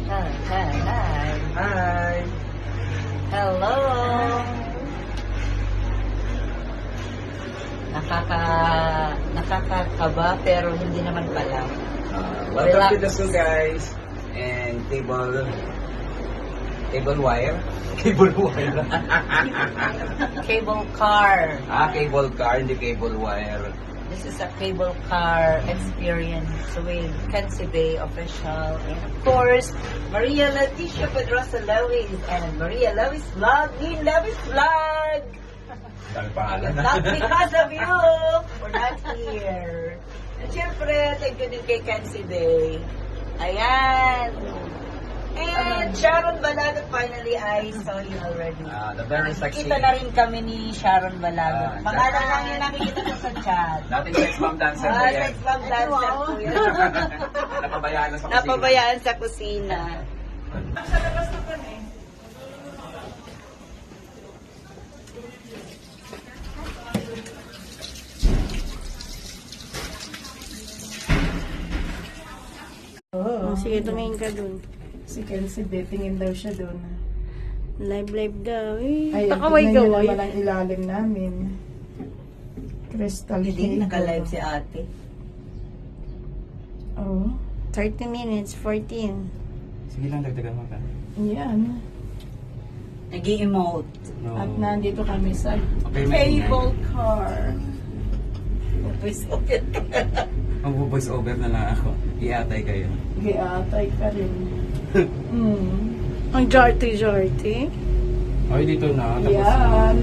Hi, hi, hi. Hi! Hello. Nakakakaba pero hindi naman pala. Welcome to Relax. the zoo, guys. And cable wire. Cable wire. Cable car. Cable car, hindi cable wire. This is a cable car experience with Kenzie Bay official. And of course, Maria Leticia Pedrosa Lois and Maria Lois Vlog. Ni Lois Vlog. Dahil pangalan Not because of you. We're not here. And syempre, thank you din kay Kenzie Bay. Ayan. And Sharon Balagot, finally, I saw you already. The very sexy. Kita na rin kami ni Sharon Balagot. Pangalan lang yung nakikita ko sa chat. Dating sex bomb dancer po yan. Sex bomb dancer po yan. Napabayaan na sa kusina. Napabayaan sa kusina. Sa labas na kami. Oh, sige, tumingin ka dun. Si Kenzie, tingin daw siya doon. Live daw. Eh, Ay, kakaway-gaway. naman ang ilalim namin. Crystal Hindi, Cable. naka-live si ate. Oo. 30 minutes, 14. Sige lang, dagdagan mo pa. Yan. Nag-i-emote. No. At nandito kami sa Okay, may cable car. Mag-voice over na lang ako. Iatay kayo. Giatay ka rin. Ang jarty-jarty. Okay, dito na. Tapos, Yan.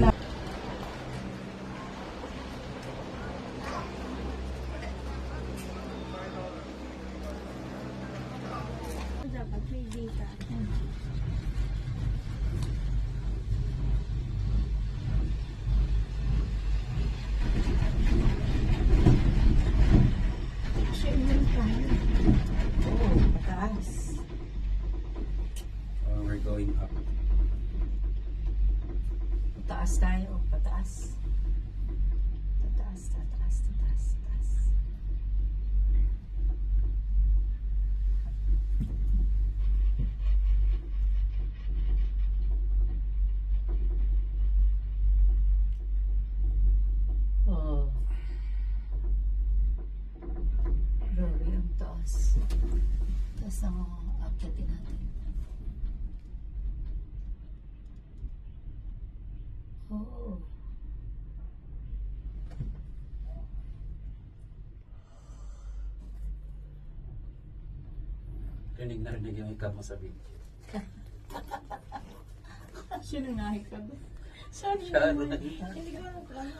Dapat may data. Oh, mataas. we're going up. Pataas tayo. Pataas. Tataas, tataas, tataas, tataas. Oh. Grabe ang taas. Taas ang akyatin natin. Oh. Rinig yung ikaw mo sa video. Sino nahikab? Siya,